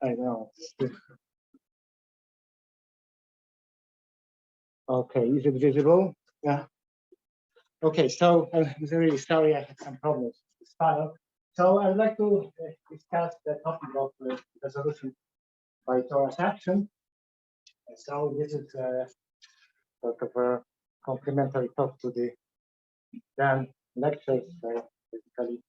I know. Okay, is it visible? Yeah. Okay, so I'm really sorry I had some problems with this file. So I'd like to discuss the topic of resolution by Torus action. So this is sort of a complementary talk to the Dan lectures, basically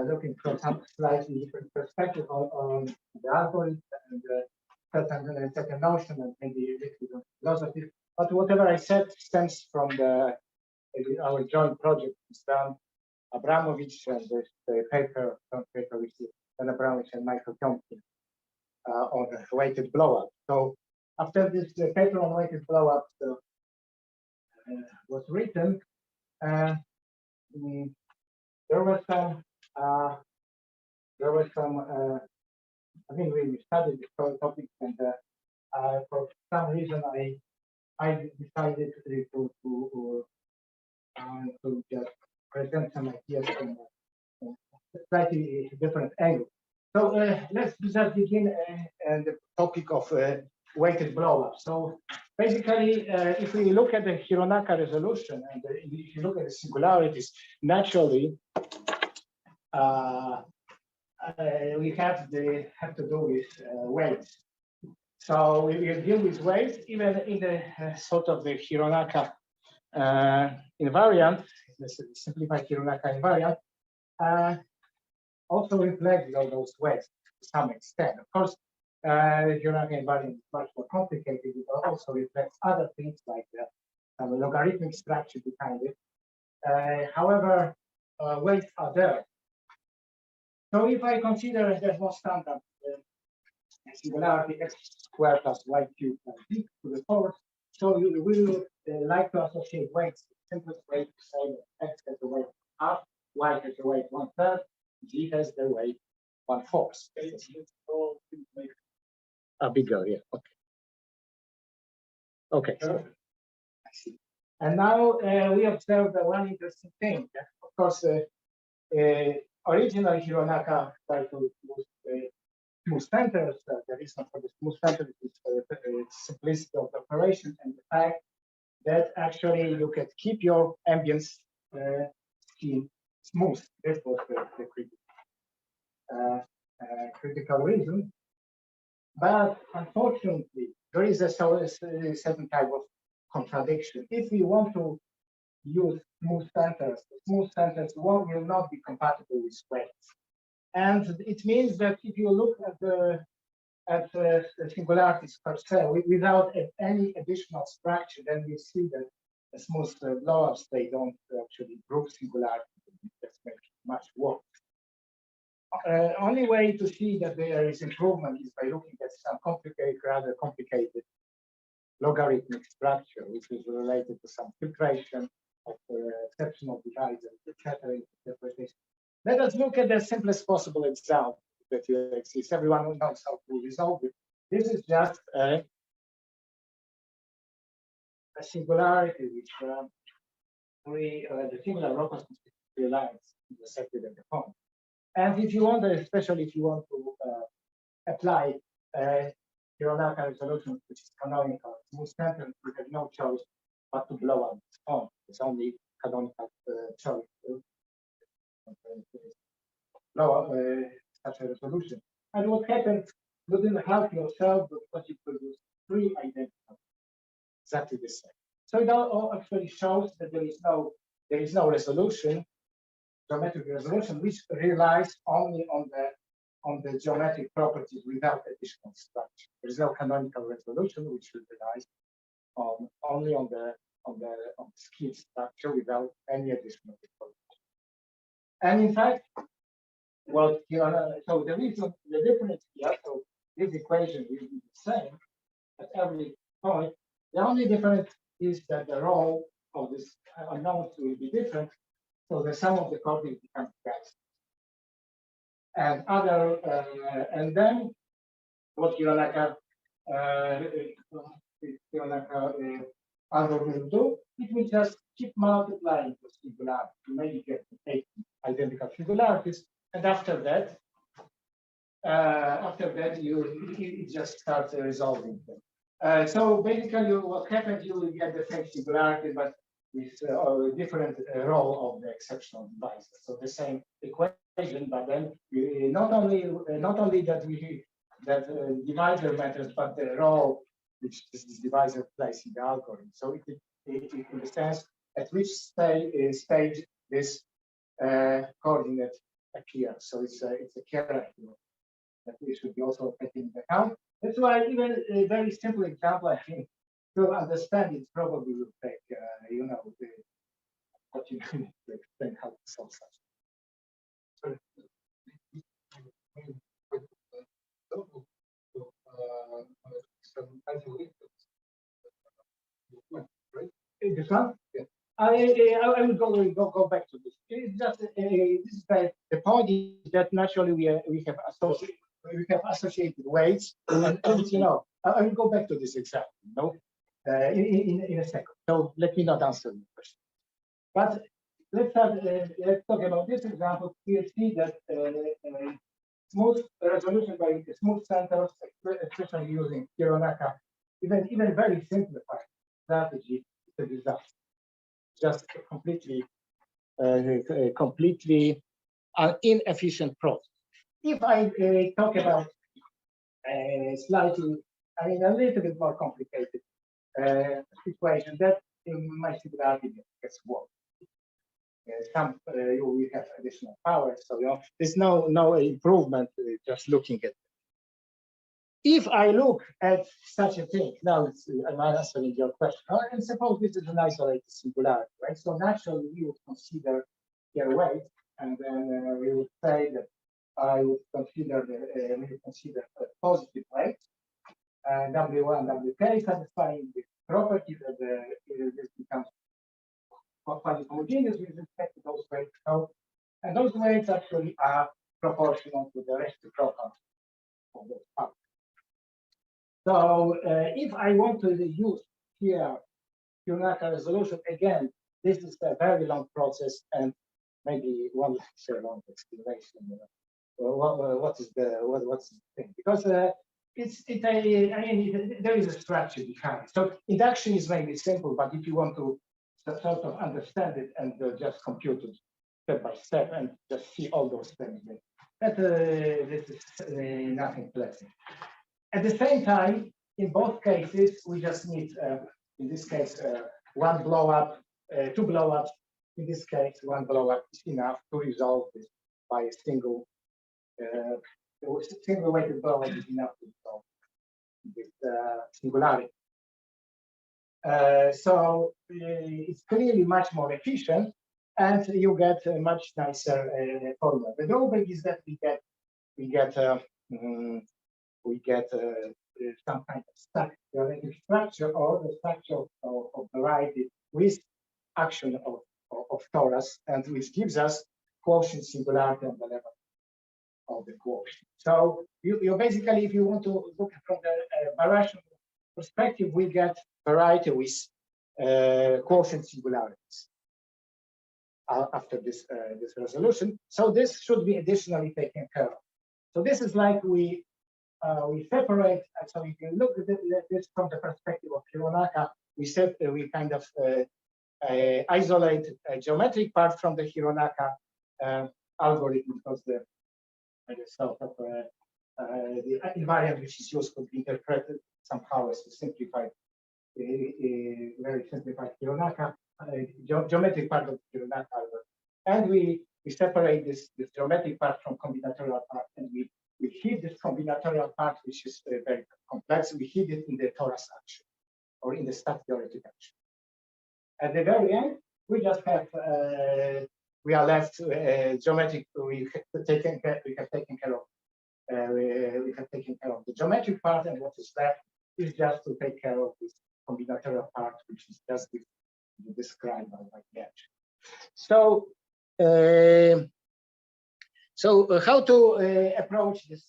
looking from some slightly different perspective on the algorithm and certain notion and maybe a little bit of philosophy. But whatever I said stems from our joint project with Dan Abramovich and the paper which is Dan Abramovich and Michael Tompkins on weighted blow-up. So after this paper on weighted blow-up was written, there was some. I mean, we studied this whole topic, and for some reason, I decided to just present some ideas from a slightly different angle. So let's just begin the topic of weighted blow-up. So basically, if we look at the Hironaka resolution and if you look at the singularities, naturally we have to do with waves. So we deal with waves even in the sort of the Hironaka invariant, the simplified Hironaka invariant, also reflects those waves to some extent. Of course, Hironaka invariant is much more complicated. It also reflects other things like some logarithmic structure behind it. However, waves are there. So if I consider there's no standard singularity x squared plus y cubed plus b to the fourth, so we will like to associate weights. The simplest way to say that x has the weight half, y has the weight 1/3, g has the weight 1/4. Bigger, yeah. Okay. Okay. So, I see. And now we observe one interesting thing. Of course, originally Hironaka tried to use smooth centers. The reason for the smooth center is simplicity of the operation and the fact that actually you can keep your ambience scheme smooth. This was the critical reason. But unfortunately, there is a certain type of contradiction. If we want to use smooth centers will not be compatible with waves. And it means that if you look at the singularities per se, without any additional structure, then we see that the smooth blow-ups, they don't actually group singularities. That's much worse. Only way to see that there is improvement is by looking at some rather complicated logarithmic structure, which is related to some filtration of exceptional divisors, etc. Let us look at the simplest possible example that exists. Everyone knows how to resolve it. This is just a singularity which the singular locus constitutes lines intersected at the point. And if you want, especially if you want to apply Hironaka resolution, which is canonical, smooth center, you have no choice but to blow up this point. It's only canonical choice to blow up such a resolution. And what happens, you didn't help yourself because you produce three identical, exactly the same. So it all actually shows that there is no resolution, geometric resolution, which relies only on the geometric properties without additional structure. There is no canonical resolution which relies only on the scheme structure without any additional information. And in fact, so the difference here, so this equation will be the same at every point. The only difference is that the role of this unknowns will be different. So the sum of the coordinates becomes constant. And then what Hironaka algorithm will do, it will just keep multiplying the singularities to maybe get 8 identical singularities. And after that, after that, it just starts resolving them. So basically, what happens, you will get the same singularity, but with a different role of the exceptional divisor. So the same equation, but then not only that divisor matters, but the role which this divisor plays in the algorithm. So it in the sense at which stage this coordinate appears. So it's a character that we should be also taking into account. That's why even a very simple example, I think, to understand it probably will take, what you need to explain how to solve such. This one? Yeah. I will go back to this. It's just this is the point is that naturally we have associated weights, and I will go back to this example. In a second. So let me not answer the question. But let's talk about this example. You see that smooth resolution by smooth centers, especially using Hironaka, even very simplified strategy, is a disaster. Just completely an inefficient process. If I talk about slightly, a little bit more complicated situation, that in my singularity gets worse. You will have additional power, so there's no improvement just looking at it. If I look at such a thing, now I'm answering your question, and suppose this is an isolated singularity, right? So naturally we would consider their weight, and then we would say that I would consider a positive weight, W1, Wk, satisfying the property that this becomes quite homogeneous with respect to those weights. So, and those weights actually are proportional to the reciprocal of those powers. So if I want to use here Hironaka resolution, again, this is a very long process, and maybe one long explanation. What's the thing? Because there is a structure behind it. So induction is maybe simple, but if you want to sort of understand it and just compute it step by step and just see all those things, this is nothing pleasant. At the same time, in both cases, we just need, in this case, one blow up, two blow ups. In this case, one blow up is enough to resolve this by a single weighted blow up is enough to resolve this singularity. So it's clearly much more efficient, and you get a much nicer formula. The drawback is that we get some kind of stack theoretic structure, or the structure of variety with action of torus, and which gives us quotient singularity on the level of the quotient. So you basically, if you want to look from the birational perspective, we get variety with quotient singularities after this resolution. So this should be additionally taken care of. So this is like we separate. So if you look at this from the perspective of Hironaka, we kind of isolate a geometric part from the Hironaka algorithm, because the sort of the invariant which is used could be interpreted somehow as a simplified, very simplified Hironaka geometric part of the Hironaka algorithm, and we separate this geometric part from combinatorial part, and we hid this combinatorial part, which is very complex. We hid it in the torus action or in the stack theoretic action. At the very end, we just have we are left geometric. We have taken care of the geometric part, and what is left is just to take care of this combinatorial part, which is just described by that. So, how to approach this?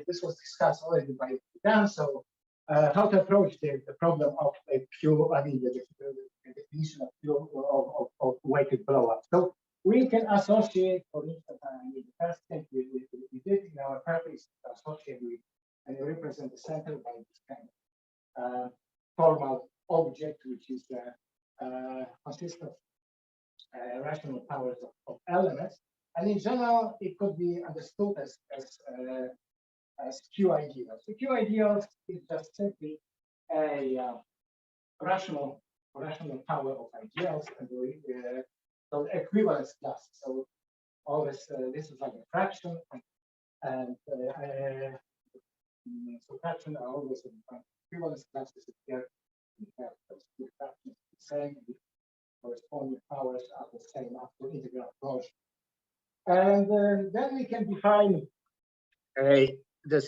This was discussed already by Dan. So, how to approach the problem of a pure, the definition of pure of weighted blow up. So we can associate, for instance, the first thing we we did in our purpose associated with and represent the center by this kind of formal object, which is consists of rational powers of elements. And in general, it could be understood as Q ideals. The Q ideals is just simply a rational power of ideals and so equivalence class. So always this is like a fraction, and so fractions are always equivalence classes. Here we have those two fractions the same, with corresponding powers are the same after integral closure. And then we can define the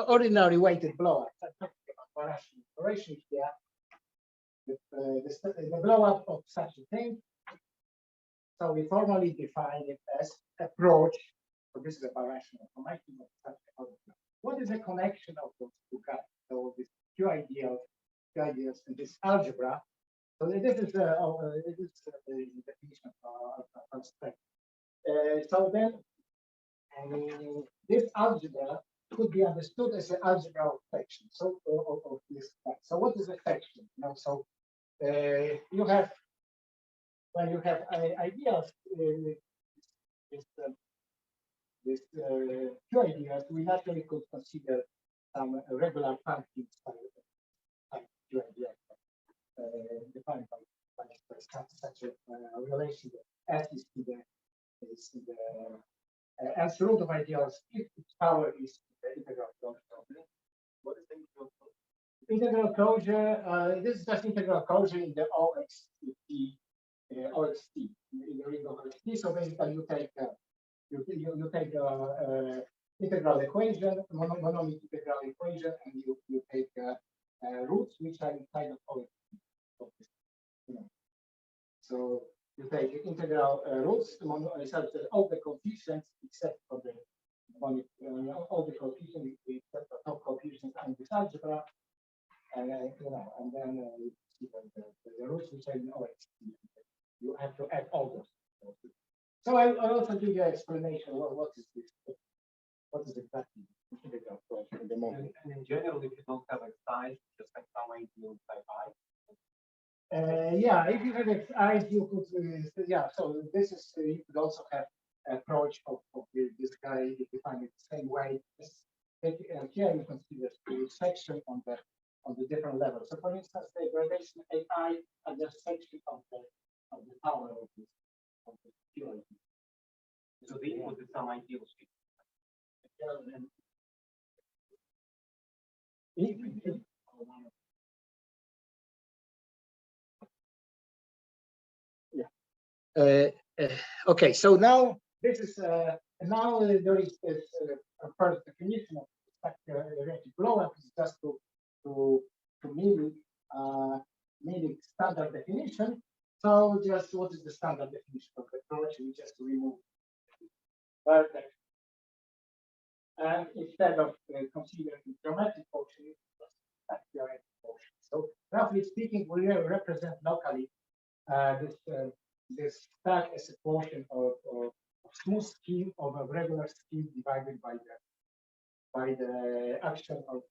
ordinary weighted blow-up. I'm talking about rational operation here. The blow-up of such a thing. So we formally define it as approach. So this is a birational connection of such a. What is the connection of those two guys? So this Q ideals and this algebra. So this is the definition of spectrum. So then this algebra could be understood as an algebra of sections. So of this. So what is a section? You know, so you have when you have ideals, this Q ideals, we naturally could consider some regular functions by Q ideals defined by such a relation that S is to the as root of ideals if its power is the integral closure. What is the integral closure? This is just integral closure in the OXT, in the ring of OXT. So basically, you take integral equation, monomic integral equation, and you take roots which are inside of OXT. So you take integral roots, such that all the coefficients except for the all the coefficients except for top coefficients and this algebra, and and then you see the roots which are in OXT. You have to add all those. So I'll also give you an explanation. What is this? What is exactly integral closure at the moment? And in general, if you don't have a size, just like some ideal type I. Yeah, if you have eyes, you could, yeah, so this is, you could also have approach of this guy defined it the same way. Here you consider the section on the different levels. So for instance, the gradation AI are just section of the power of this theory. So the input is some ideal shape. Okay, so now this is now there is this first definition of spectral blow-up is just to mimic standard definition. So just what is the standard definition of the approach? We just remove vertex, and instead of considering geometric function, it's theoretic function. So roughly speaking, we represent locally this stack as a portion of smooth scheme of a regular scheme divided by the action of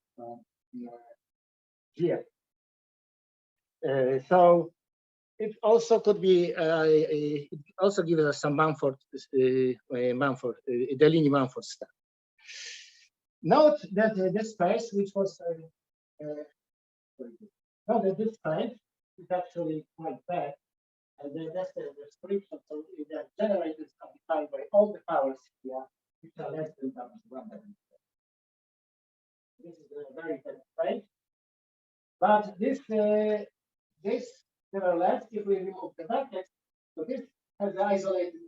GF. So it also could be it also gives us some Mumford the Dell'Igny-Mumford stack. Note that this space, which was note that this space is actually quite bad. And then that's the description. So the generators are defined by all the powers here, which are less than W1. This is a very bad space. But this nevertheless, if we remove the vertex, so this has the isolated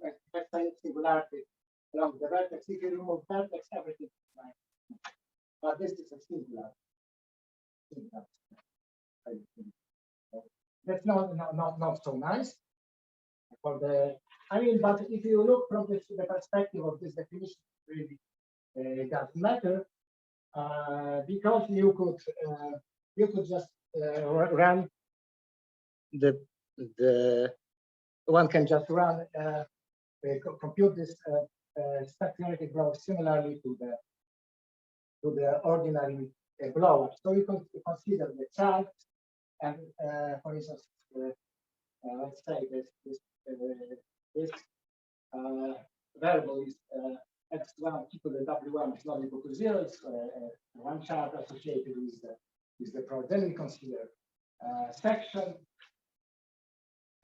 singularity along the vertex. If you remove vertex, everything is fine. But this is a singular. That's not so nice for the. I mean, but if you look from the perspective of this definition, really doesn't matter because you could just run the one can just run compute this stack theoretic blow similarly to the ordinary blow-up. So you can consider the charge, and for instance, let's say this variable is x1 equal to w1 is not equal to 0. It's one charge associated with the product. Then we consider section,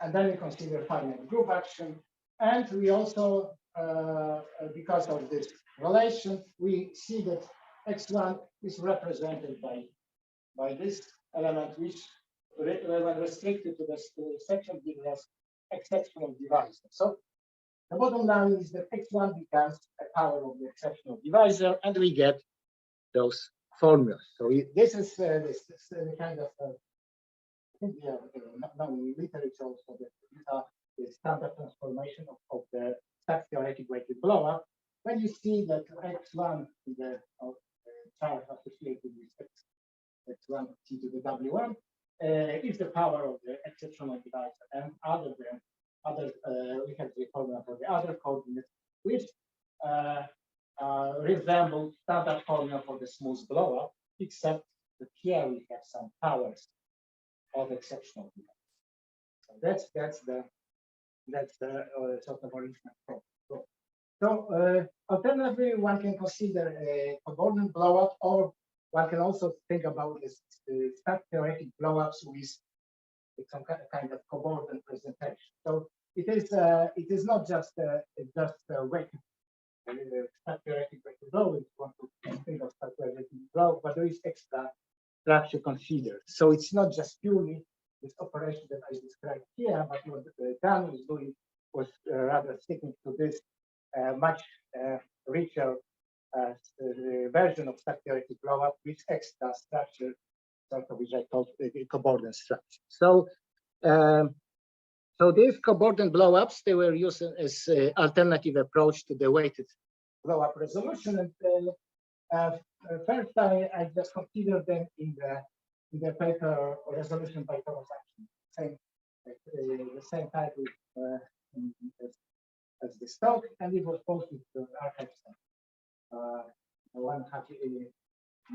and then we consider finite group action. And we also, because of this relation, we see that x1 is represented by this element, which when restricted to the section gives us exceptional divisor. So the bottom line is that x1 becomes a power of the exceptional divisor, and we get those formulas. So this is the kind of I think now in literature also the standard transformation of the stack theoretic weighted blow-up. When you see that x1 is the charge associated with x1 t to the w1 is the power of the exceptional divisor, and we have the formula for the other coordinates, which resemble standard formula for the smooth blow-up, except that here we have some powers of exceptional divisor. So that's the sort of original problem. So alternatively, one can consider a coordinate blow-up, or one can also think about this stack theoretic blow-ups with some kind of coordinate presentation. So it is not just a weighted stack theoretic weighted blow. If you want to think of stack theoretic blow, but there is extra structure considered. So it's not just purely this operation that I described here, but what Dan was doing was rather sticking to this much richer version of stack theoretic blow-up with extra structure, sort of which I call the coordinate structure. So, so these coordinate blow-ups, they were used as alternative approach to the weighted blow-up resolution. And first, I just considered them in the paper resolution by Torus action, the same type as the stock, and it was posted to archives 1.5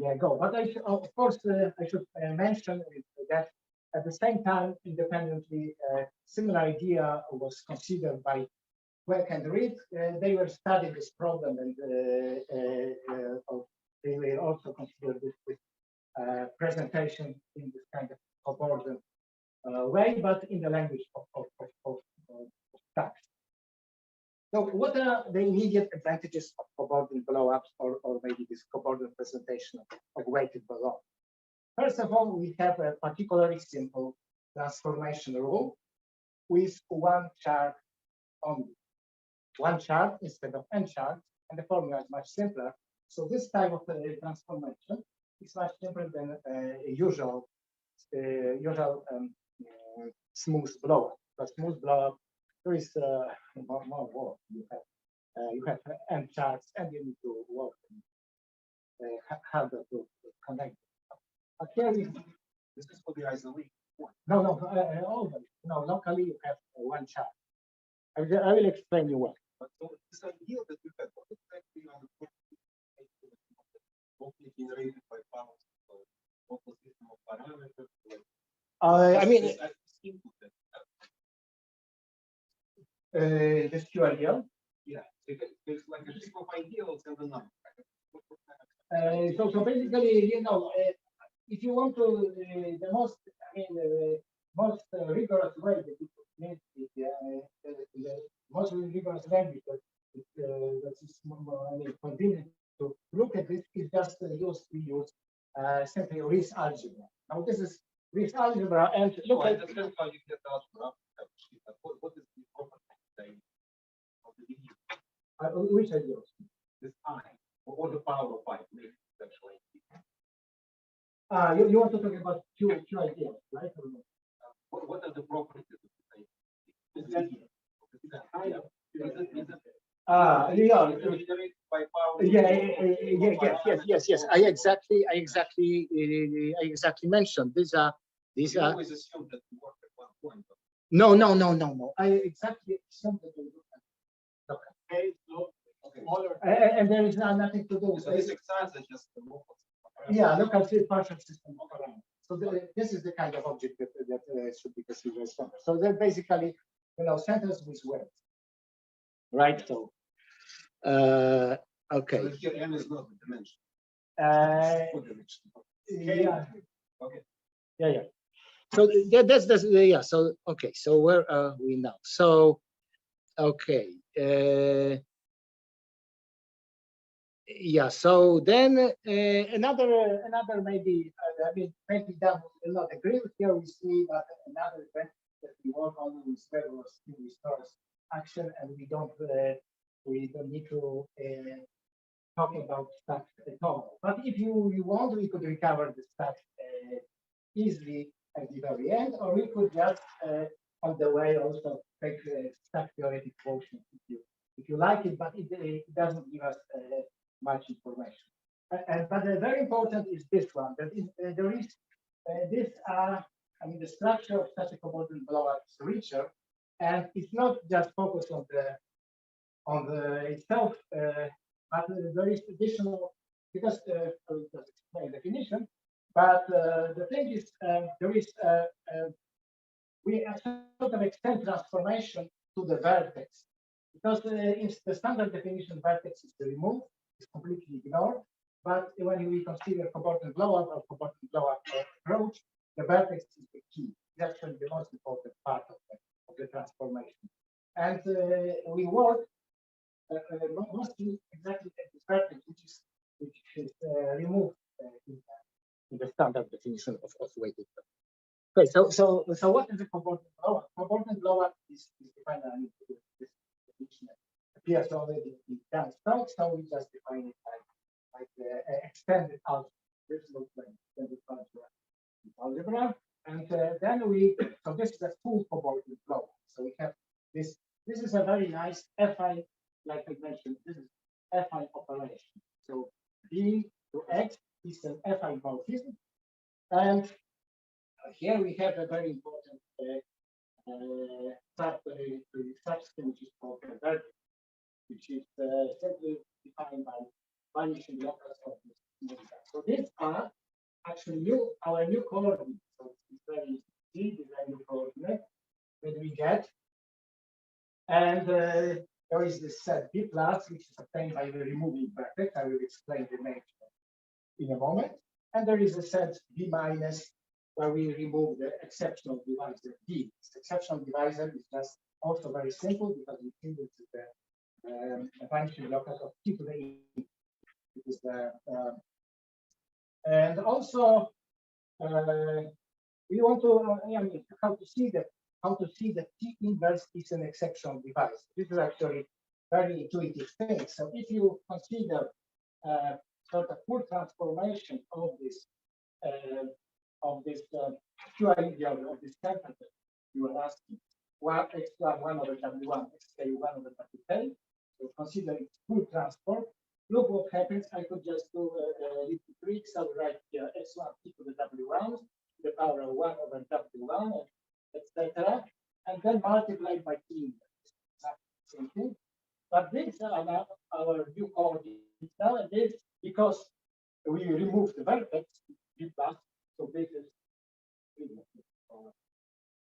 year ago. But of course, I should mention that at the same time, independently, similar idea was considered by Weck and Reed. They were studying this problem, and they were also considered with presentation in this kind of coordinate way, but in the language of stacks. So what are the immediate advantages of coordinate blow-ups, or maybe this coordinate presentation of weighted blow-up? First of all, we have a particularly simple transformation rule with one chart only. One chart instead of n charts, and the formula is much simpler. So this type of transformation is much simpler than usual smooth blow-up. But smooth blow-up, there is more work. You have n charts, and you need to work harder to connect. But here this is for the isolate. No, always. No, locally you have one chart. I will explain you why. But so this idea that you have, what exactly are the locally generated by powers, local system of parameters? I mean, this QRDL. Yeah, there's like a heap of ideals and a number. So basically, if you want to, the most rigorous way that you could make the most rigorous language that is convenient to look at this is just use simply Rees algebra. Now this is Rees algebra, and look at how you get algebra. What is the property of the which ideals? This I, or the power of I, actually. You want to talk about two ideals, right? What are the properties of the idea? Yes. I exactly mentioned these are. Always assume that you work at one point. No. I exactly assumed that you look at. Okay, so And there is nothing to do with So this exercise is just the local. yeah, local partial system operand. So this is the kind of object that should be considered as center. So they're basically, centers with words, right? So, okay. So here M is not the dimension. Uh, Full dimension. yeah, Okay. yeah. So that's yeah. So okay. So where are we now? So okay. Yeah. So then another maybe I mean maybe that will not agree with here. We see that another event that we work on with various restores action, and we don't need to talk about stuff at all. But if you want, we could recover the stuff easily at the very end, or we could just on the way also take stack theoretic quotient if you like it, but it doesn't give us much information. But very important is this one. That is, there is this. I mean, the structure of such a coordinate blowout is richer, and it's not just focused on the itself, but there is additional because I will just explain definition. But the thing is, there is we sort of extend transformation to the vertex because in the standard definition, vertex is removed, is completely ignored. But when we consider coordinate blowout or coordinate blowout approach, the vertex is the key. It's actually the most important part of the transformation. And we work mostly exactly at this vertex, which is removed in the standard definition of weighted. Okay, so what is a coordinate blowout? Coordinate blowout is defined. I mean, this definition appears already in Dan's talk, so we just define it like extended out original plane, extended algebra, and then so this is a full coordinate blowout. So we have this. This is a very nice FI, like I mentioned. This is FI operation. So B to X is an FI morphism, and here we have a very important substance which is called the vertex, which is simply defined by vanishing locus of this model. So these are actually our new coordinates. So it's very easy, these are new coordinates that we get. And there is this set B plus, which is obtained by the removing vertex. I will explain the nature in a moment. And there is a set B minus, where we remove the exceptional divisor D. This exceptional divisor is just also very simple because we think this is the vanishing locus of T to the E. It is the and also we want to how to see that T inverse is an exceptional divisor. This is actually very intuitive thing. So if you consider sort of full transformation of this Q ideal of this temperature, you were asking x1 over W1, xk1 over WK. So consider it full transport. Look what happens. I could just do a little trick. So I will write here x1 to the W1, to the power of 1 over W1, etc. And then multiply by T. Same thing. But these are our new coordinates now, and this because we remove the vertex B plus, so this is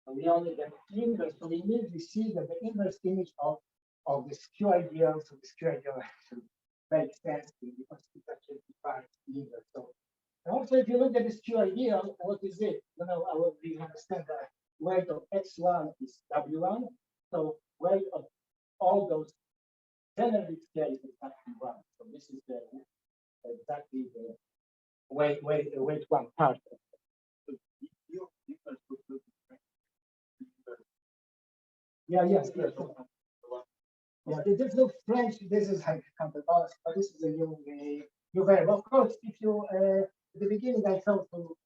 we only get the inverse. So we immediately see that the inverse image of this Q ideal, so this Q ideal actually makes sense because it actually defines the inverse. So also, if you look at this Q ideal, what is it? We understand that weight of x1 is W1, so weight of all those generally scales is actually 1. So this is exactly the weight one part of it. Yes. Yeah, this looks strange. This is like counterbalance, but this is a new variable. Of course, if you at the beginning I thought to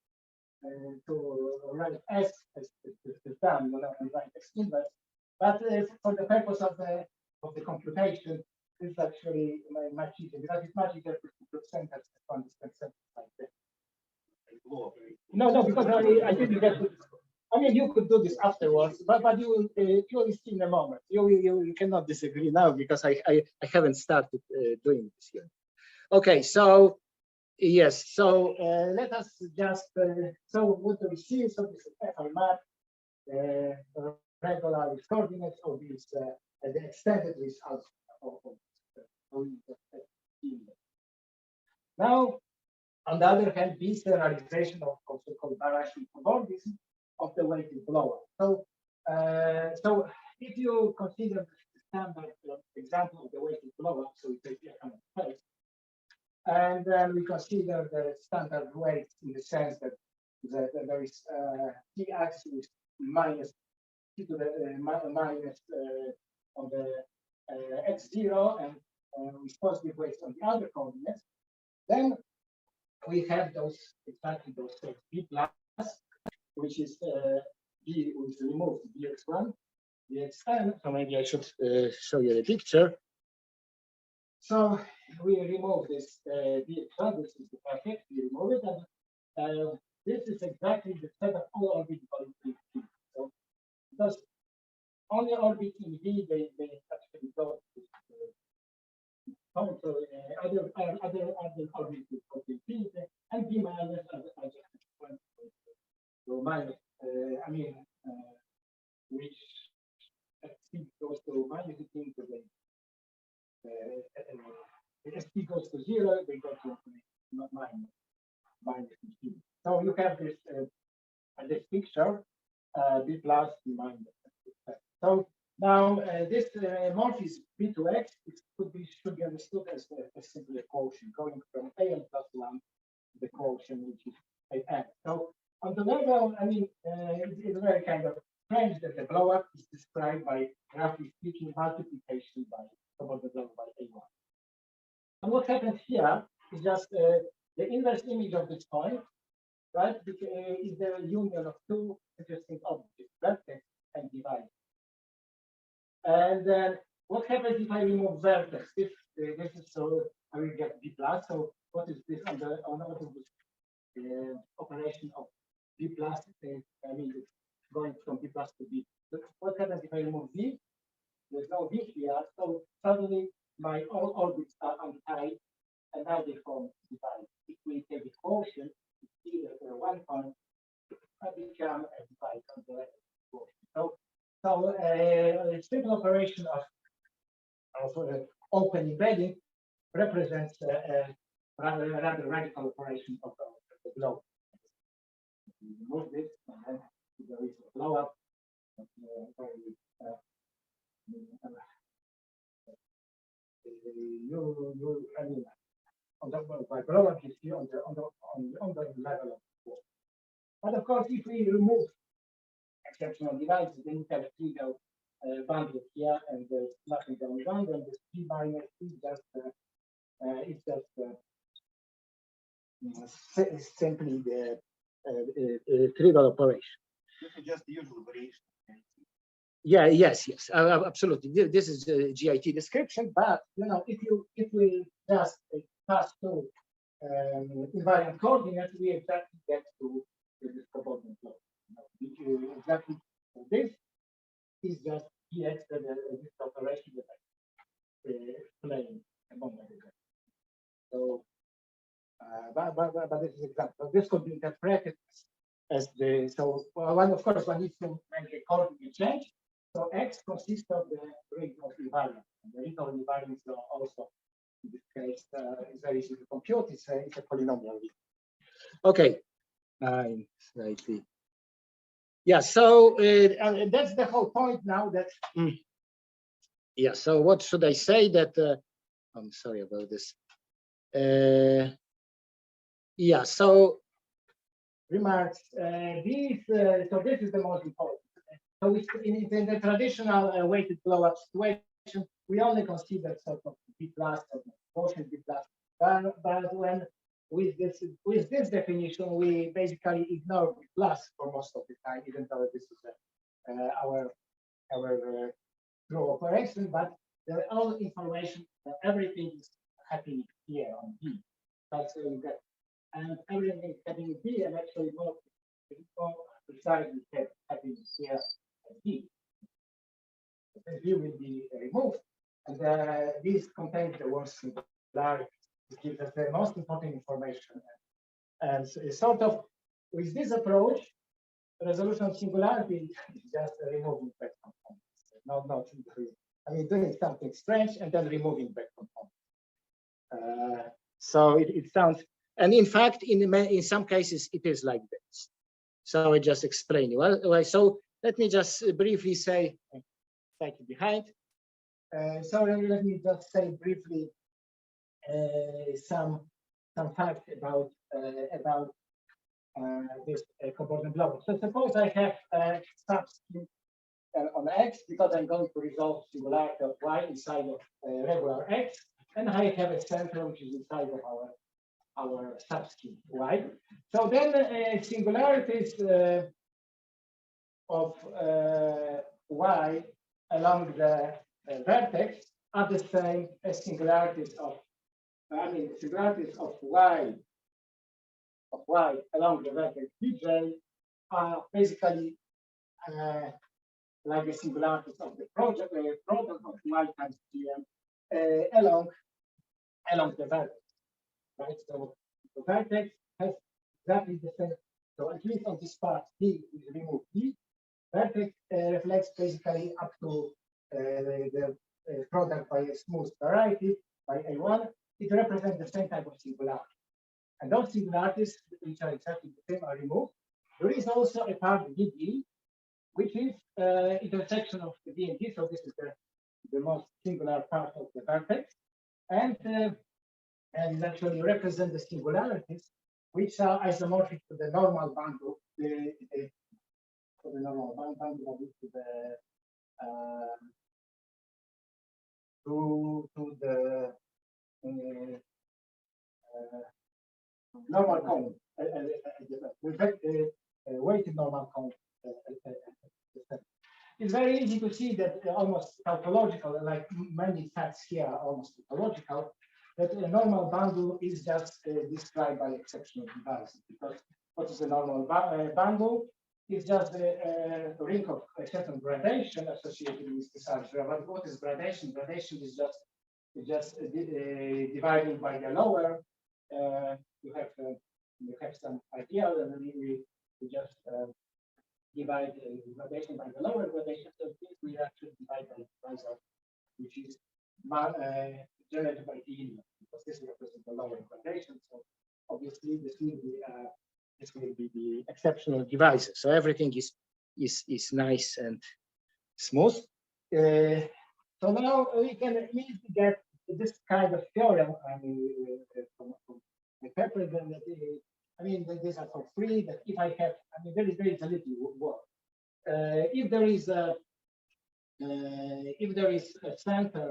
write S as the term, and write X inverse, but for the purpose of the computation, it's actually much easier because it's much easier to put sentence on this sentence like that. No, because I didn't get to. I mean, you could do this afterwards, but you will see in a moment. You cannot disagree now because I haven't started doing this yet. Okay, so yes, so let us just so what do we see? So this is FI map, regular coordinates of these the extended results of now. On the other hand, this realization of so-called birational conformism of the weighted blower. So, so if you consider the standard example of the weighted blower, so we take the kind of place, and then we consider the standard weight in the sense that there is t-axis minus t to the minus on the x0 and with positive weights on the other coordinates, then we have those exactly those things. B plus, which is B, which removes bx1, bxn. So maybe I should show you the picture. So we remove this bx1. This is the packet. We remove it, and this is exactly the set of all orbits in V. So because only orbits in V they actually go to so other orbits of the infinity and B minus as so minus I mean which ST goes to minus infinity the ST goes to 0, they go to minus infinity. So you have this picture B plus B minus. So now this morphism B to X should be understood as simply a quotient going from AN plus 1 to the quotient which is AN. So on the level, I mean, it's very kind of strange that the blow up is described by roughly speaking multiplication by over the level by A1. And what happens here is just the inverse image of this point, right? Is the union of two interesting objects, vertex and divide. And then what happens if I remove vertex? This is so I will get B plus. So what is this on what is this operation of B plus? I mean, it's going from B plus to B. But what happens if I remove V? There's no V here. So suddenly my all orbits are untied, and now they form divide. If we take the quotient, it's either 1 point, I become a divide on the quotient. So a simple operation of open embedding represents a rather radical operation of the blow. We remove this, and then there is a blow up. I mean, by blow up you see on the level of the force. But of course, if we remove exceptional divides, then you have a trivial boundary here, and there's nothing going on. And this P minus is just simply the trivial operation. This is just the usual variation. Yeah. Yes. Absolutely. This is the GIT description. But you know, if we just pass through invariant coordinates, we exactly get to this coordinate flow. Exactly this is just EX this operation that I explained a moment ago. So, but this is example. This could be interpreted as the one. Of course, one needs to make a coordinate change. So X consists of the ring of invariants. And the ring of invariants are also in this case is very easy to compute. It's a polynomial ring. Okay, slightly. Yeah, so that's the whole point now that, yeah, so what should I say that, I'm sorry about this. Yeah, so remarks, so this is the most important. So in the traditional weighted blow-up situation, we only consider sort of B plus or quotient B plus, but when with this definition, we basically ignore B plus for most of the time, even though this is our true operation. But the all information, everything is happening here on B. That's what you get, and everything is happening B, and actually more precisely having here V. The V will be removed, and this contains the word singularity. It gives us the most important information. And sort of with this approach, resolution of singularity is just removing back components. Not I mean, doing something strange and then removing back components. So it sounds, and in fact, in some cases, it is like this. So I just explain you. Well, so let me just briefly say, slightly behind. So let me just say briefly some facts about this component block. So suppose I have a subscheme on X because I'm going to resolve singularity of Y inside of regular X, and I have a center which is inside of our subscheme Y. So then singularities of Y along the vertex are the same as singularities of, singularities of Y along the vertex Bj are basically like the singularities of the product of Y times Gm along the vertex, right? So the vertex has exactly the same. So at least on this part, D is removed. D vertex reflects basically up to the product by a smooth variety by A1. It represents the same type of singularity. And those singularities, which are exactly the same, are removed. There is also a part DD, which is intersection of the D and D. So this is the most singular part of the vertex, and actually represent the singularities which are isomorphic to the normal bundle. The normal bundle to the normal cone, weighted normal cone. It's very easy to see that almost tautological, like many facts here are almost tautological, that a normal bundle is just described by exceptional devices. Because what is a normal bundle? It's just a ring of a certain gradation associated with this algebra. But what is gradation? Gradation is just dividing by the lower. You have some ideal, and then we just divide gradation by the lower gradation. So we actually divide by the divisor, which is generated by the inlet, because this represents the lower gradation. So obviously this will be the exceptional divisor. So everything is nice and smooth. So now we can easily get this kind of theorem. I mean, from the paper, these are for free. That if I have, there is a little work. If there is a center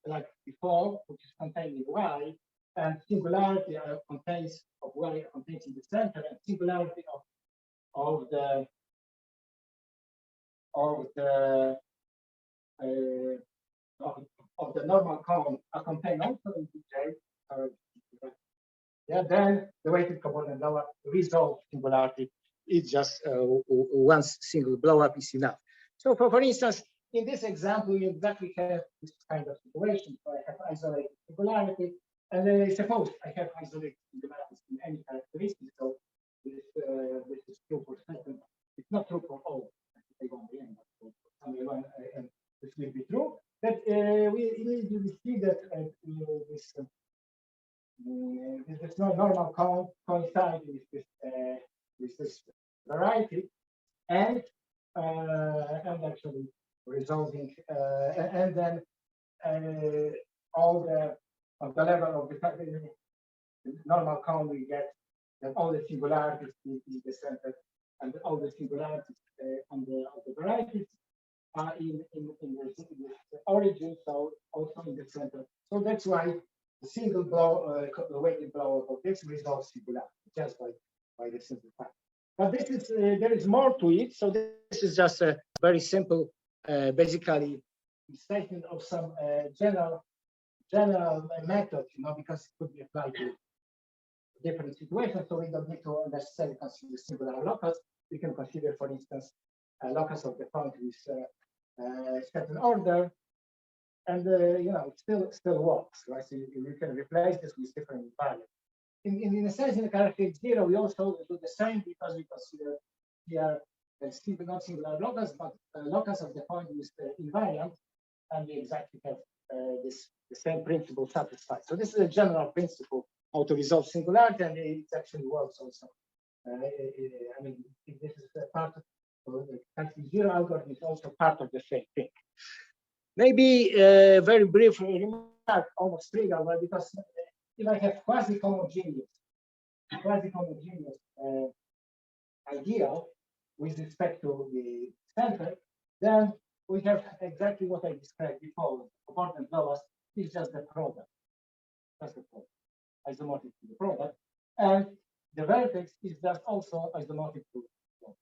like before, which is containing Y, and singularity contains of Y contains in the center, and singularity of the normal cone are contained also in Bj. Then the weighted component lower resolve singularity is just one single blow up is enough. So for instance, in this example, you exactly have this kind of situation. So I have isolated singularity, and suppose I have isolated singularities in any characteristic. So this is true for certain. It's not true for all. And this will be true. But we see that this normal cone coincides with this variety, and actually resolving, and then all the level of the normal cone we get that all the singularities in the center, and all the singularities on the varieties are in the origin, so also in the center. So that's why the single blow, weighted blow of this resolves singularity just by the simple fact. But this is there is more to it. So this is just a very simple, basically statement of some general method, because it could be applied to different situations. So we don't need to necessarily consider singular locus. We can consider, for instance, a locus of the point with certain order, and it still works, right? So you can replace this with different values. In a sense, in the characteristic zero, we also do the same because we consider here not singular locus, but locus of the point with invariant, and we exactly have the same principle satisfied. So this is a general principle how to resolve singularity, and it actually works also. I mean, if this is a part of the characteristic zero algorithm, is also part of the same thing. Maybe a very brief remark, almost trivial, but because if I have quasi-homogeneous ideal with respect to the center, then we have exactly what I described before. Important lowest is just the product. That's the product, isomorphic to the product. And the vertex is just also isomorphic to the product.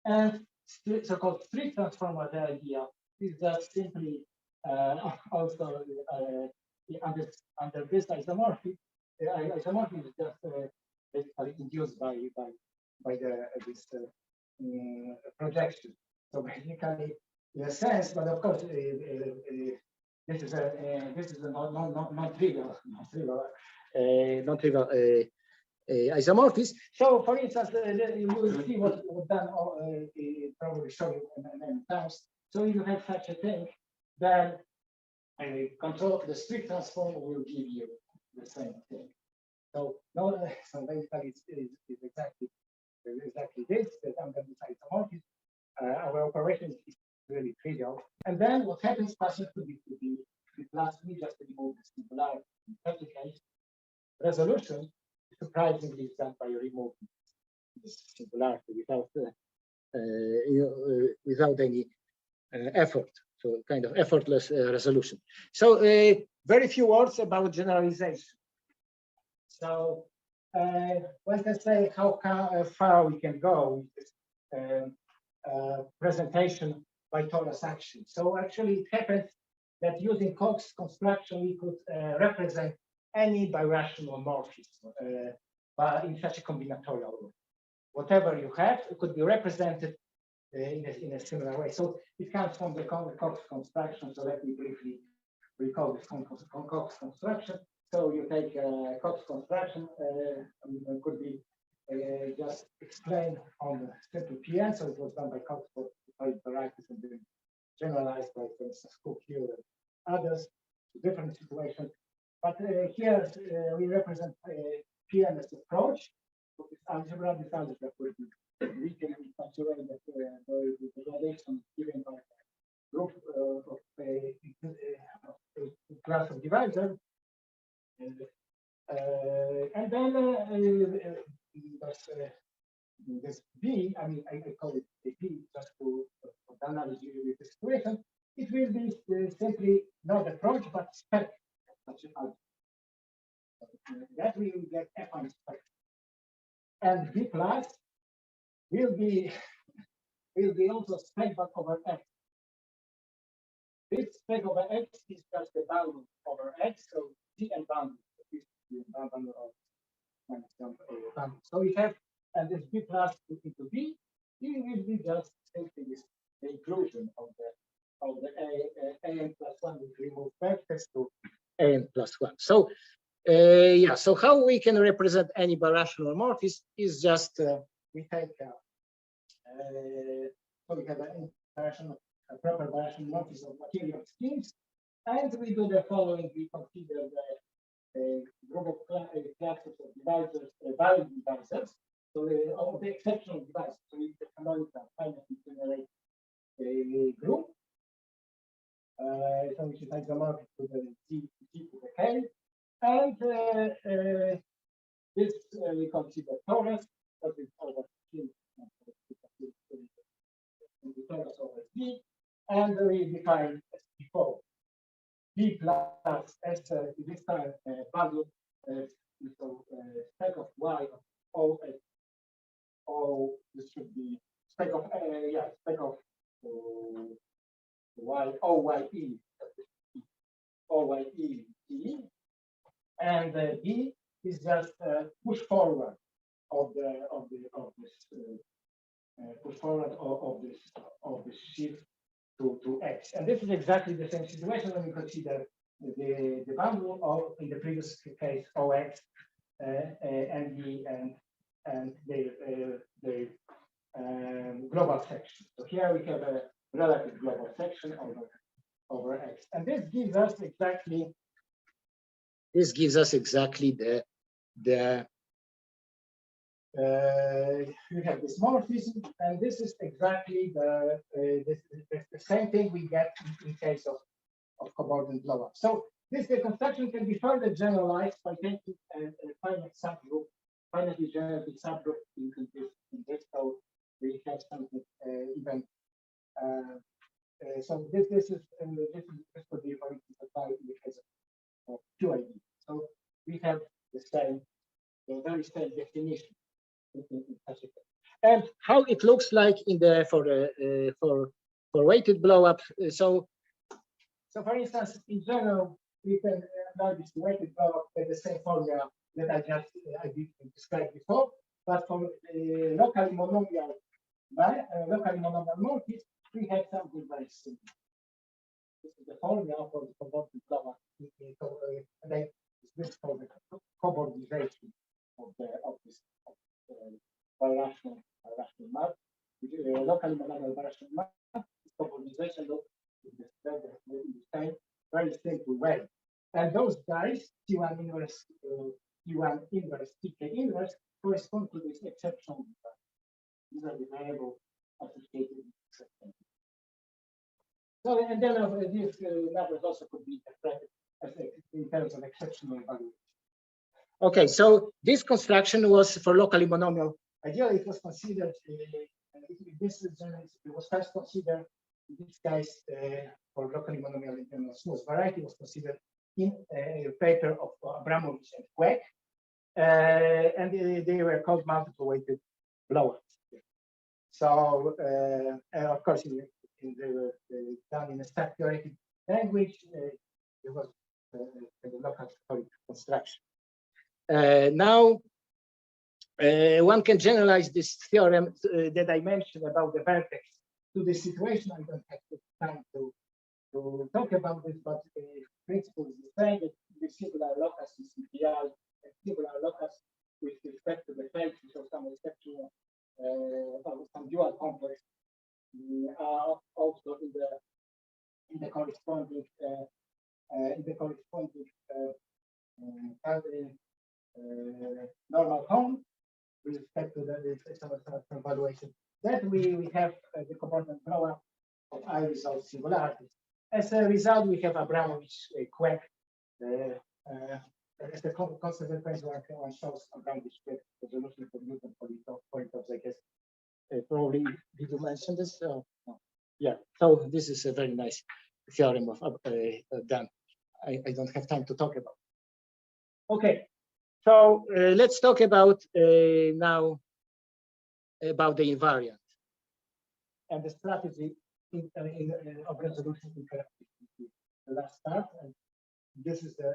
And so-called street transform of the idea is just simply also under this isomorphic. Isomorphic is just basically induced by this projection. So basically, in a sense, but of course, this is a non-trivial isomorphism. So, for instance, you will see what Dan probably show you many times. So, if you have such a thing, then control of the street transform will give you the same thing. So, so basically, it's exactly this. That under this isomorphism, our operation is really trivial. And then what happens? Passing to the plus we just remove the singularity. In such a case, resolution surprisingly is done by removing this singularity without any effort. So kind of effortless resolution. So very few words about generalization. So one can say how far we can go with this presentation by Torus action. So actually it happens that using Cox construction, we could represent any birational morphism but in such a combinatorial way. Whatever you have, it could be represented in a similar way. So it comes from the Cox construction. So let me briefly recall this Cox construction. So you take Cox construction, could be just explained on simple PN. So it was done by Cox for varieties and then generalized by, for instance, Cook here and others, different situations. But here we represent PN as approach. So this algebra will be written in such a way that the relation given by a group of a class of divisors. And then this B, I mean, I call it a B just for the analogy with the situation. It will be simply not approach, but spec such an algebra. That we will get F on spec. And B plus will be also spec but over X. This spec over X is just the bound over X, so G and bound is the bound of minus bound. So we have, and this B plus into B, it will be just simply this the inclusion of the AN plus 1 will remove vectors to AN plus 1. So yeah, so how we can represent any birational morphism is just we take so we have a proper birational morphism of material schemes, and we do the following. We consider the group of classes of divisors, valid divisors. So of the exceptional divisors, so it's the canonical finitely generate a group, so which is isomorphic to the G to the K. And this we consider Torus, that is over G, Torus over G, and we define as before B plus S this time value so spec of Y of O O. This should be spec of spec of Y O Y E O Y E T. And B is just push forward of this shift to X. And this is exactly the same situation when we consider the boundary of, in the previous case, OX and the global section. So here we have a relative global section over X. And this gives us exactly we have this morphism, and this is exactly the same thing we get in case of coordinate blow-up. So this deconstruction can be further generalized by taking a finite subgroup, finitely generated subgroup in this. So we have something even. So this could be, for instance, applied in the case of QID. So we have the very same definition. And how it looks like in the for weighted blow-up. So for instance, in general, we can apply this weighted blow-up with the same formula that I described before, but for locally monomial morphism, we have something very similar. This is the formula for the coordinate blow-up, and then this for the coordination of this birational map, which is locally monomial birational map. This coordination is the very simple way. And those guys, T1 inverse, TK inverse, correspond to this exceptional device. These are the variables associated with exception. So, and then these numbers also could be interpreted as in terms of exceptional value. Okay, so this construction was for locally monomial. Ideally, it was considered, it was first considered in this case for locally monomial internal smooth variety, was considered in a paper of Abramovich and Queck, and they were called multiple weighted blowups. So, and of course, they were done in a stack theoretic language. It was the local construction. Now, one can generalize this theorem that I mentioned about the vertex to the situation. I don't have time to talk about this, but the principle is the same. The singular locus is ideal, and singular locus with respect to the face, so some exceptional, some dual complex are also in the corresponding normal cone with respect to some evaluation. That we have the component blow-up of I resolve singularities. As a result, we have Abramovich Queck. As a consequence, one shows Abramovich Queck resolution for Newton polytopes, I guess. Probably, did you mention this? No. Yeah, so this is a very nice theorem of Dan. I don't have time to talk about. Okay, so let's talk about now about the invariant and the strategy of resolution in characteristic. The last part, and this is the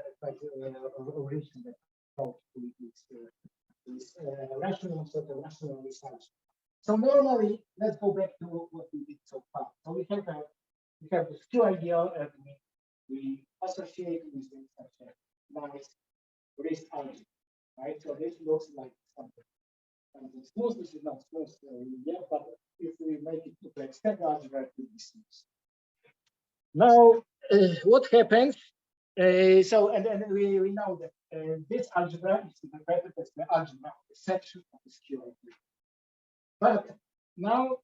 original approach to this rational sort of rational research. So normally, let's go back to what we did so far. So we have this Q ideal, and we associate with such a nice risk algebra, right? So this looks like something smooth. This is not smooth yet, but if we make it to the extent algebra, it will be smooth. Now, what happens? So, and then we know that this algebra is interpreted as the algebra of the section of this Q idea. But now,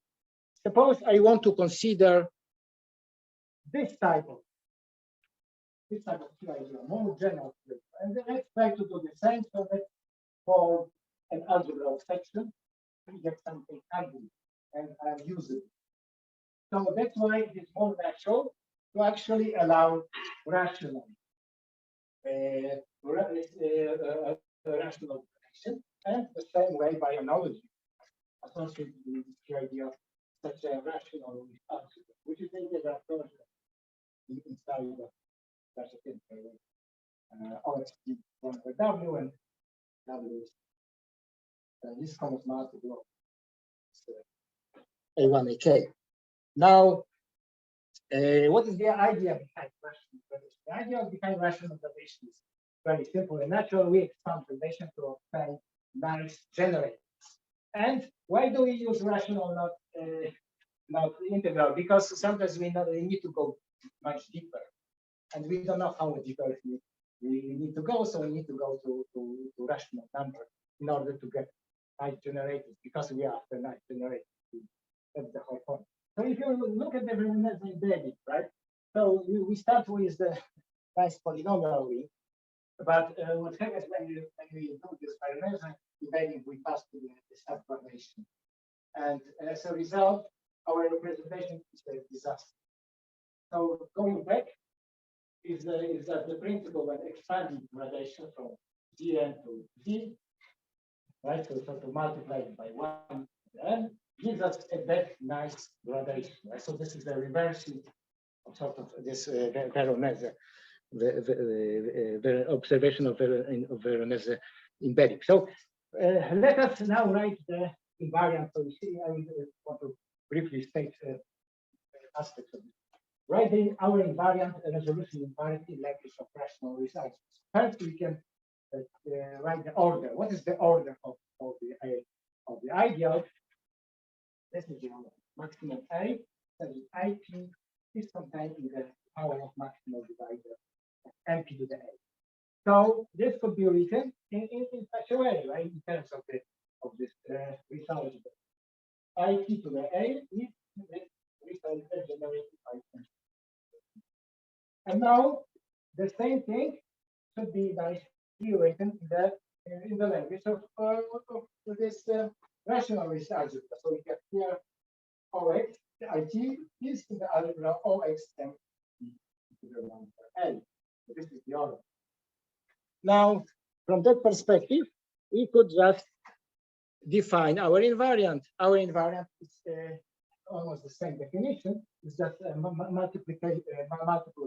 suppose I want to consider this type of Q idea, more general, and then let's try to do the same. So let's for an algebra of section, we get something ugly and unusable. So that's why it is more natural to actually allow rational connection, and the same way by analogy associated with the idea of such a rational algebra, which is integral closure inside of such a thing. OXG1 by W, and W is this common multiple A1 AK. Now, what is the idea behind rational relation? The idea behind rational relation is very simple and natural. We expand relation to obtain nice generators. And why do we use rational, not integral? Because sometimes we need to go much deeper, and we don't know how deeper we need to go. So we need to go to rational number in order to get nice generators, because we are after nice generators. That's the whole point. So if you look at the Veronese embedding, right? So we start with the nice polynomial ring, but what happens when we do this Veronese embedding, we pass to the subformation, and as a result, our representation is a disaster. So going back is that the principle when expanding gradation from Gn to G, right? So to multiply it by 1 n gives us a that nice gradation. Right? So this is the reversing of sort of this Veronese, the observation of Veronese embedding. So let us now write the invariant. So you see, I want to briefly state aspects of it. Writing our invariant resolution invariant in language of rational results. First, we can write the order. What is the order of the ideal? This is the maximum A, that is IP is contained in the power of maximal divisor of MP to the A. So this could be written in such a way, right? In terms of this result. IP to the A is the result generated by MP. And now the same thing should be nicely written in the language of this rational result. So we get here OX, the IT is in the algebra OX and to the number L. So this is the order. Now, from that perspective, we could just define our invariant. Our invariant is almost the same definition. It's just a multiple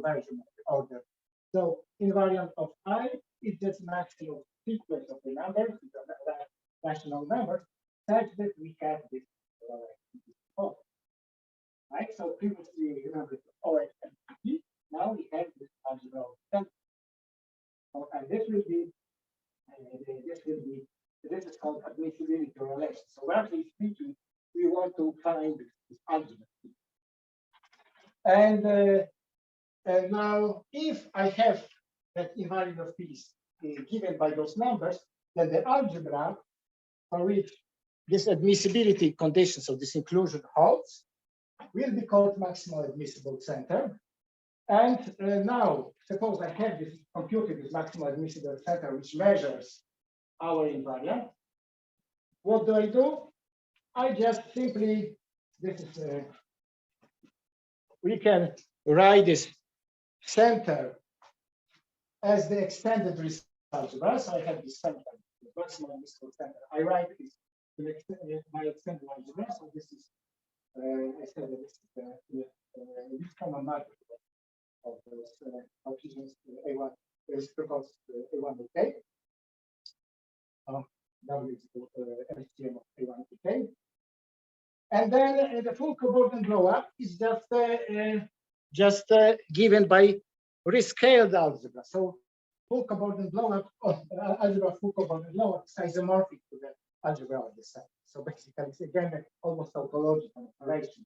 version of the order. So invariant of I is just maximum sequence of the numbers, the rational numbers, such that we have this O. Right? So previously, remember OX and P. Now we have this algebra of center. So, and this is called admissibility relation. So roughly speaking, we want to find this algebra. And now, if I have that invariant of P given by those numbers, then the algebra for which this admissibility condition, so this inclusion holds, will be called maximal admissible center. And now, suppose I have this computed this maximal admissible center, which measures our invariant. What do? I just simply, this is, we can write this center as the extended result algebra. So I have this center, the maximal admissible center. I write this my extended algebra. So this is, I said that this is this common multiple of those partitions A1 is proposed A1 OK. W is the LCM of A1 OK. And then the full cobordant blow-up is just given by rescaled algebra. So full cobordant blow-up, algebra full cobordant blow-up is isomorphic to the algebra of the set. So basically, it's again almost tautological operation.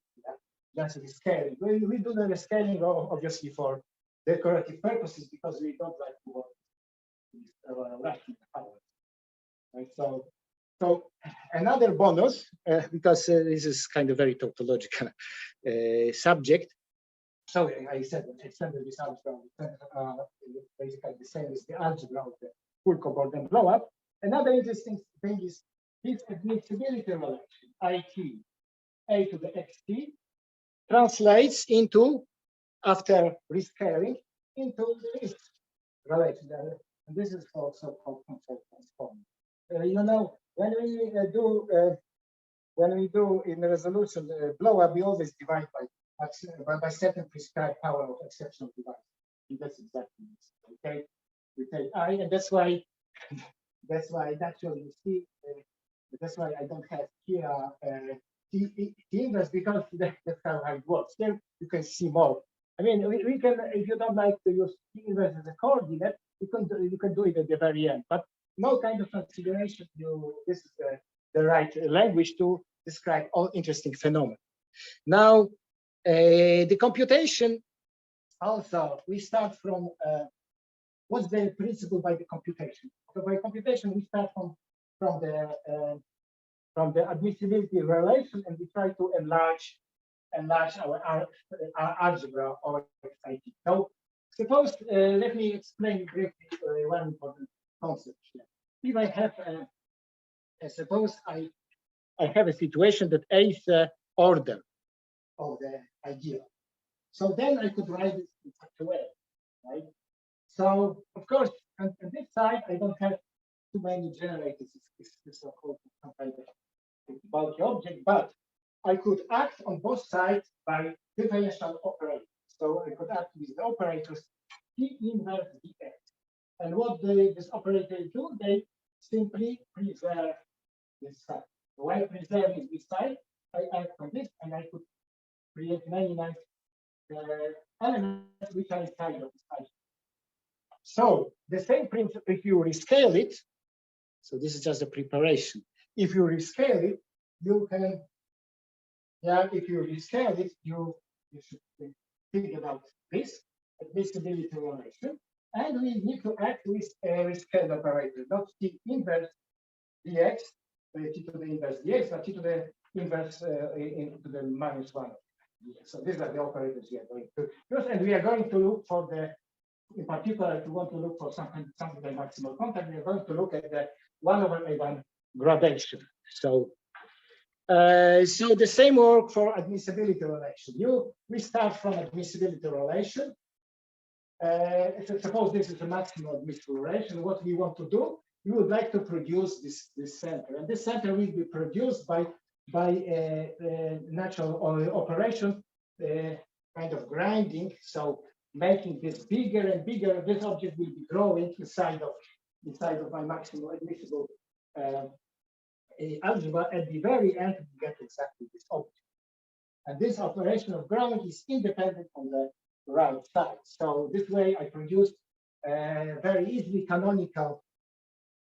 Just rescaling. We do the rescaling obviously for decorative purposes because we don't like to work with rational powers. Right. So another bonus, because this is kind of very tautological subject. So I said that extended this algebra basically the same as the algebra of the full cobordant blow-up. Another interesting thing is this admissibility relation, IT, A to the XT, translates into, after rescaling, into this relation. And this is also called control transform. You know, when we do in the resolution blow up, we always divide by certain prescribed power of exceptional device. And that's exactly this. We take I, and that's why That's why actually you see. That's why I don't have here T inverse, because that's how it works. There you can see more. I mean, we can, if you don't like to use T inverse as a coordinate, you can do it at the very end. But no kind of consideration. This is the right language to describe all interesting phenomena. Now, the computation also, we start from what's the principle by the computation. So by computation, we start from the admissibility relation, and we try to enlarge our algebra or XIT. So suppose, let me explain briefly one important concept here. If I have, suppose I have a situation that A is the order of the ideal. So then I could write this in such a way, right? So of course, on this side, I don't have too many generators. It's so-called bulky object, but I could act on both sides by differential operators. So I could act with the operators T inverse dx. And what these operators do, they simply preserve this side. So while preserving this side, I act on this, and I could create many nice elements which are inside of this side. So the same principle, if you rescale it, so this is just a preparation. If you rescale it, you can, if you rescale it, you should think about this admissibility relation. And we need to act with a rescale operator, not T inverse dx, T to the inverse dx, but T to the inverse into the -1. So these are the operators we are going to use, and we are going to look for in particular, if you want to look for something like maximal contact, we are going to look at the 1/A1 gradation. So, so the same work for admissibility relation. We start from admissibility relation. Suppose this is a maximal admissible relation. What we want to do, we would like to produce this center, and this center will be produced by natural operation, kind of grinding. So making this bigger and bigger, this object will be growing inside of my maximal admissible algebra. At the very end, we get exactly this object. And this operation of growing is independent on the right side. So this way I produce very easily canonical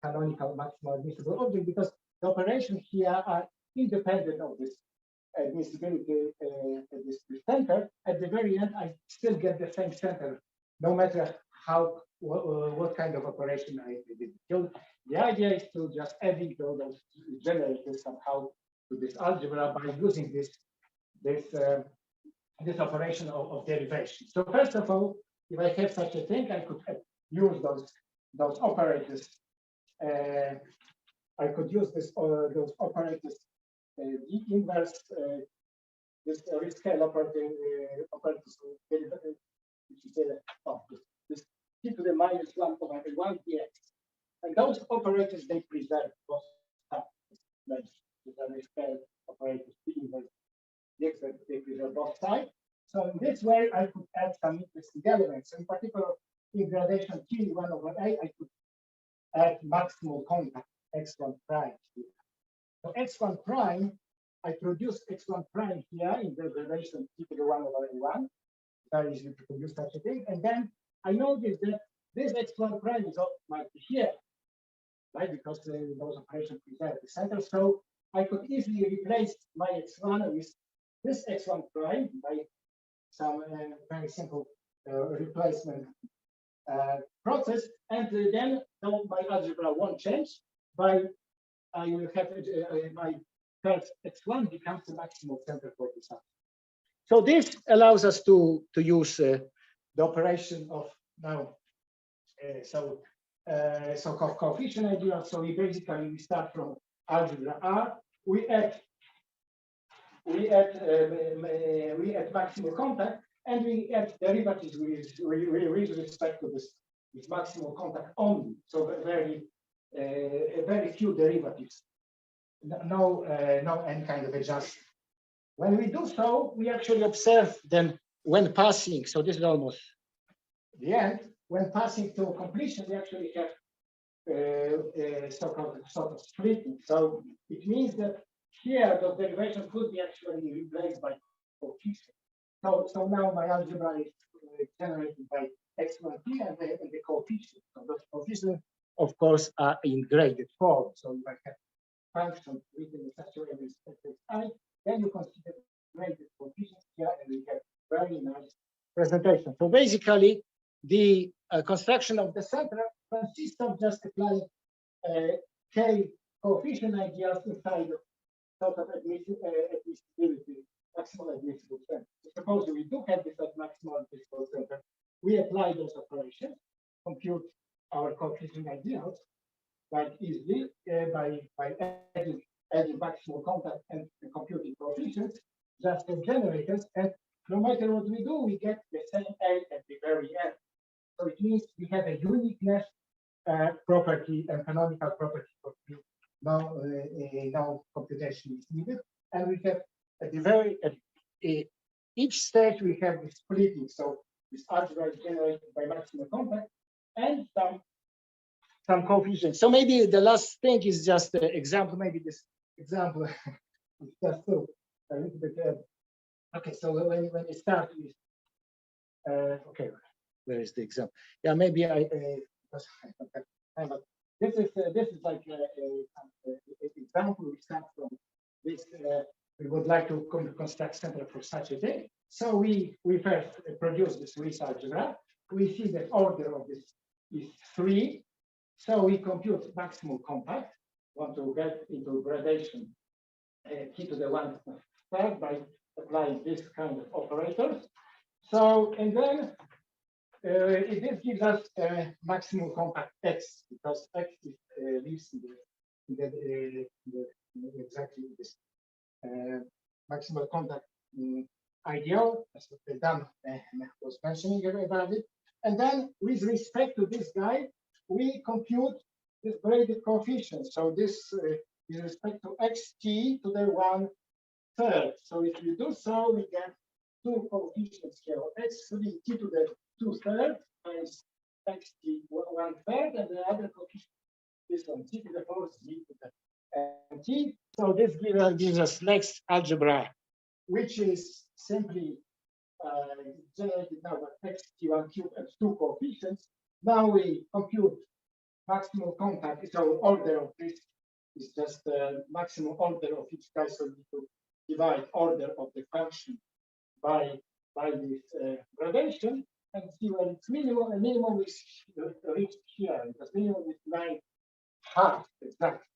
maximal admissible object, because the operations here are independent of this admissibility, this center. At the very end, I still get the same center, no matter what kind of operation I did. So the idea is to just adding those generators somehow to this algebra by using this operation of derivation. So first of all, if I have such a thing, I could use those operators. I could use those operators. The inverse, this rescale operator, which is this T to the -1/A1 dx. And those operators, they preserve both sides. The rescale operators, T inverse dx, they preserve both sides. So in this way, I could add some interesting elements. In particular, in gradation T1/A, I could add maximal contact x1 prime here. So x1 prime, I produce x1 prime here in the relation T to the 1/A1. Very easy to produce such a thing. And then I notice that this x1 prime is might be here, right? Because those operations preserve the center. So I could easily replace my x1 with this x1 prime by some very simple replacement process. And then my algebra won't change. I will have my first x1 becomes the maximal center for the sum. So this allows us to use the operation of now. So coefficient ideal. So we start from algebra R. We add maximal contact, and we add derivatives with respect to this maximal contact only. So very few derivatives, no any kind of adjustment. When we do so, we actually observe then when passing. So this is almost the end. When passing to completion, we actually have so-called sort of splitting. So it means that here the derivation could be actually replaced by coefficients. So now my algebra is generated by x1t and the coefficients. So those coefficients, of course, are in graded form. So if I have functions written in such a way as I, then you consider graded coefficients here, and we have very nice presentation. So basically, the construction of the center consists of just applying k coefficient ideals inside of sort of admissibility, maximal admissible center. So suppose we do have this maximal admissible center, we apply those operations, compute our coefficient ideals quite easily by adding maximal contact and computing coefficients just as generators, and no matter what we do, we get the same A at the very end. So it means we have a uniqueness property and canonical property for no computation is needed, and we have at the very each stage we have the splitting. So this algebra is generated by maximal contact and some coefficients. So maybe the last thing is just an example. Maybe this example is just so a little bit. Okay, so when you start with, okay, where is the example? Yeah, maybe I because I don't have time, but this is like an example. We start from this. We would like to construct center for such a thing. So we first produce this Swiss algebra. We see that order of this is 3. So we compute maximal compact. Want to get into gradation t to the 1 third by applying this kind of operators. So and then this gives us maximal compact x, because x is, lives in exactly this maximal contact ideal, as Dan was mentioning about it. And then with respect to this guy, we compute this graded coefficient. So this with respect to xt to the 1/3. So if you do so, we get 2 coefficients here. X3 t to the 2/3 times xt 1/3, and the other coefficient is on t to the 4th t to the t. So this gives us next algebra, which is simply generated now by xt1 cube and 2 coefficients. Now we compute maximal contact. So order of this is just the maximum order of each guy. So we need to divide order of the function by this gradation and see when it's minimum. And minimum is reached here, because minimum is 9/2 exactly.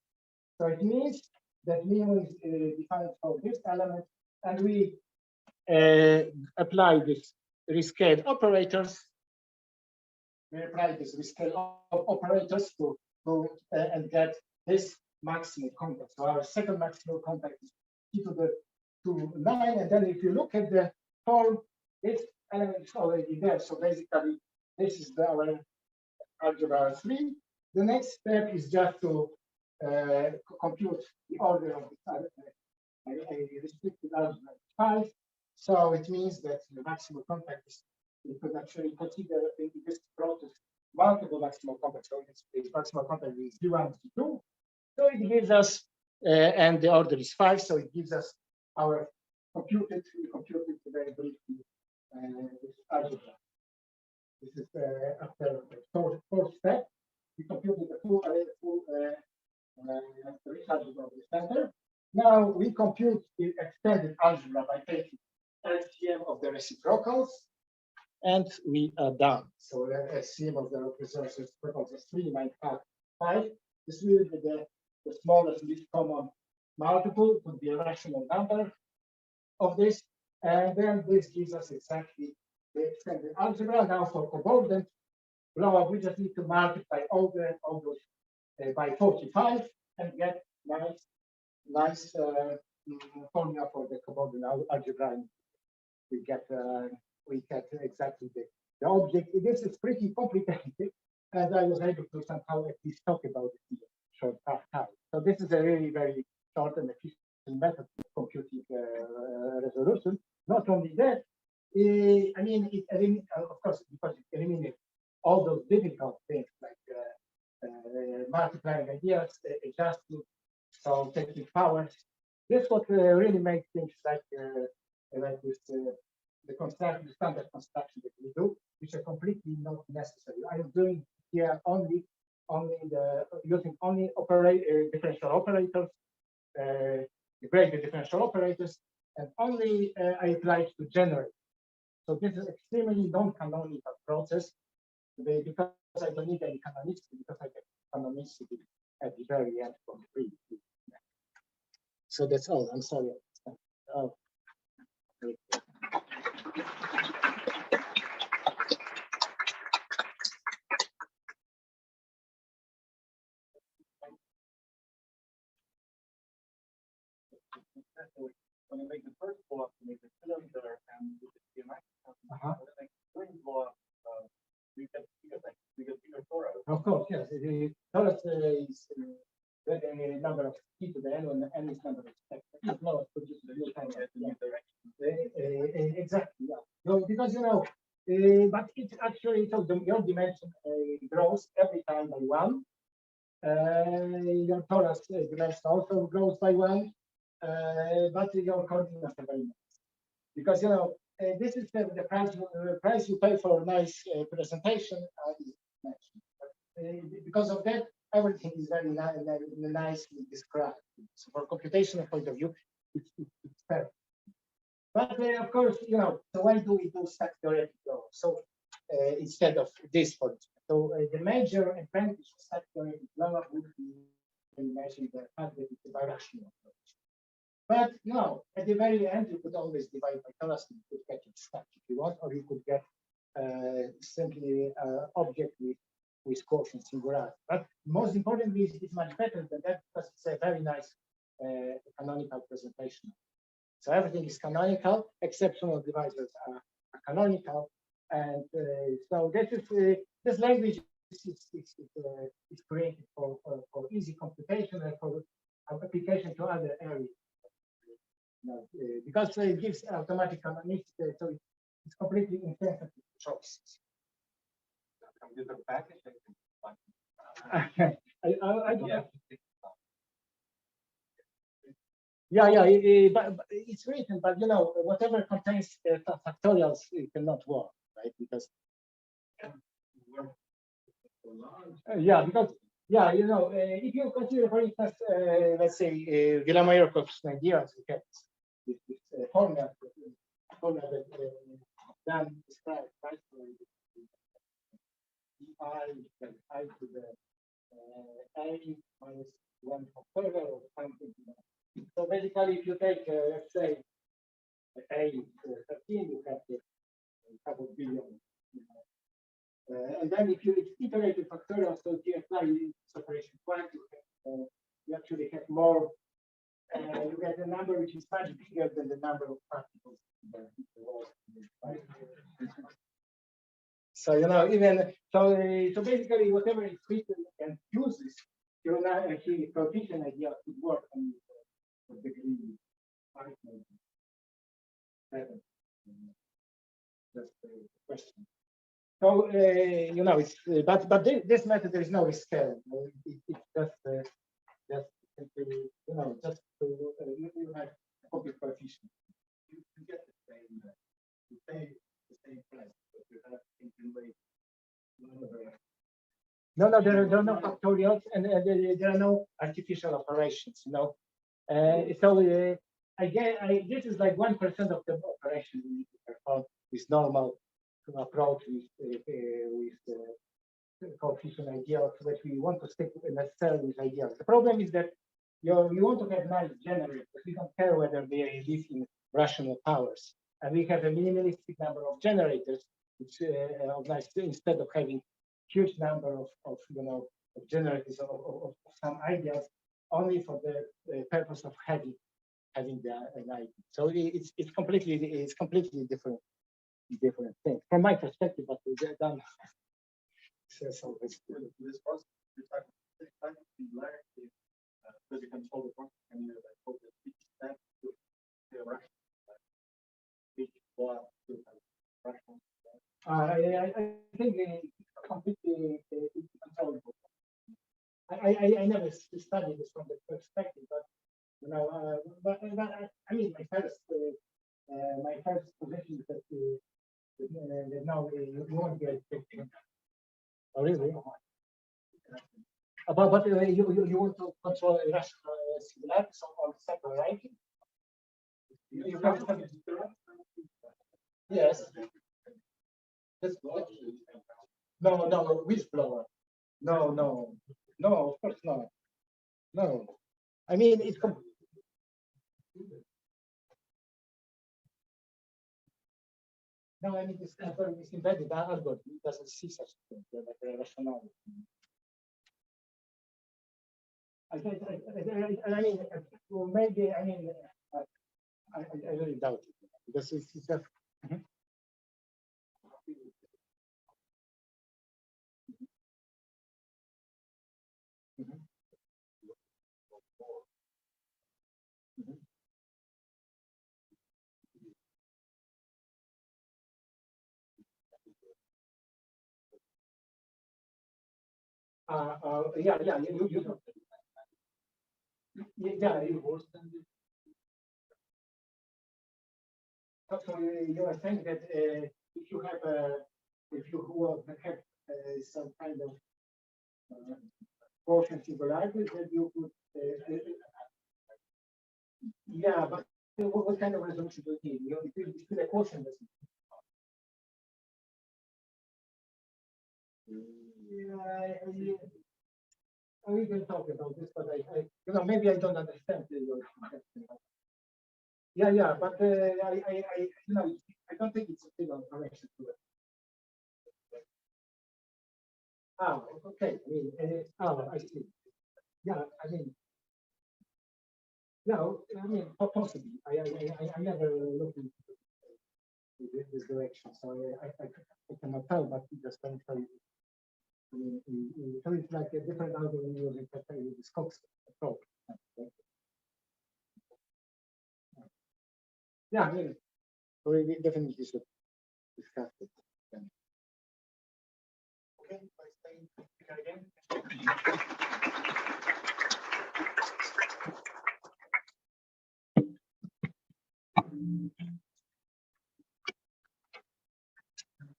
So it means that minimum is defined for this element, and we apply this rescale operators. We apply this rescale operators to and get this maximal contact. So our second maximal contact is t to the 9, and then if you look at the form, this element is already there. So basically, this is our algebra 3. The next step is just to compute the order of a restricted algebra 5. So it means that the maximal contact is, we could actually consider in this process multiple maximal contacts. So its maximal contact is G1, G2. So it gives us, and the order is 5. So it gives us our we computed very briefly this algebra. This is after the fourth step. We computed the full algebra of the center. Now we compute the extended algebra by taking LCM of the reciprocals, and we are done. So the LCM of the reciprocals is 3 minus 5. This will be the smallest least common multiple, could be a rational number of this, and then this gives us exactly the extended algebra. Now for cobordant blow-up, we just need to multiply all those by 45 and get nice formula for the cobordant algebra. And we get exactly the object. This is pretty complicated, and I was able to somehow at least talk about it in a short time. So this is a really very short and efficient method of computing resolution. Not only that, I mean, it eliminates, of course, because it eliminates all those difficult things like multiplying ideas, adjusting, so taking powers. This is what really makes things like this, the standard construction that we do, which are completely not necessary. I'm doing here only using only differential operators, graded differential operators, and only I apply to generate. So this is extremely non-canonical process because I don't need any canonicity, because I get canonicity at the very end from free. So that's all. I'm sorry. Oh. When you make the first block, you make the cylinder and with the geometric, when you make the second block, you get bigger Torus. Of course, yes. The Torus is the number of t to the n, when the n is number of steps. Exactly, yeah. No, because but it's actually your dimension grows every time by 1. Your Torus dimension also grows by 1. But your coordinates are very nice, because this is the price you pay for a nice presentation. Because of that, everything is very nicely described. So, for computational point of view, it's perfect. But of course, so why do we do stack theoretic law? So instead of this, for instance, so the major advantage of stack theoretic law would be imagine the fact that it's a birational approach. But no, at the very end, you could always divide by Torus. You could get it stack if you want, or you could get simply object with quotient singularity. But most importantly, it's much better than that because it's a very nice canonical presentation. So everything is canonical, exceptional divisors are canonical, and so this language is created for easy computation and for application to other areas. Because it gives automatic canonicity, so it's completely insensitive to choices. Computer package. But it's written, but whatever contains factorials, it cannot work, right? Because if you consider, for instance, let's say Villamayor-Cox's ideas, we have this formula that Dan described, right? I to the a minus 1 factorial or something. So basically, if you take, let's say, a is 13, you have a couple of billion. And then if you iterate the factorial, so if you apply this operation twice, you actually have more. You get a number which is much bigger than the number of particles. So so basically, whatever is written and uses, you're not actually coefficient idea could work on degree 5, maybe 7. That's the question. So it's but this method there is no scale. It's just simply just to you have compute coefficient. You get the same. You pay the same price, but you have to No, there are no factorials, and there are no artificial operations. Again, this is like 1% of the operation we need to perform with normal approach with coefficient ideals, but we want to stick necessarily with ideals. The problem is that you want to have nice generators. We don't care whether they live in rational powers, and we have a minimalistic number of generators, which instead of having huge number of generators of some ideas, only for the purpose of having an idea. So it's completely different thing from my perspective, but we're done. So this process, you type of singularity, because you control the process, and you hold the each step to a rational, each block to a rational. I think it's completely controllable. I never studied this from the perspective, but you know, I mean, my first position is that now you won't be a victim. Oh, really? But you want to control irrational singularities on separate, right? You can, yes. No, whistleblower. No, of course not. No, I mean it's. No, I mean this embedded algorithm doesn't see such things like rationality. I mean, well, maybe I mean, I really doubt it because it's just. Yeah, you know. Yeah, so you are saying that if you have have some kind of quotient singularities, that you could yeah, but what kind of resolution do you need? It's still a quotient resolution. We can talk about this, but you know, maybe I don't understand your question. Yeah, but you know, I don't think it's a single connection to it. Oh, okay. I mean, I see. Yeah, I mean, no, I mean, possibly. I never looked into this direction, so I cannot tell, but just can tell you. So it's like a different algorithm using the Cox approach. Yeah, I mean, we definitely should discuss it. Okay, I say again.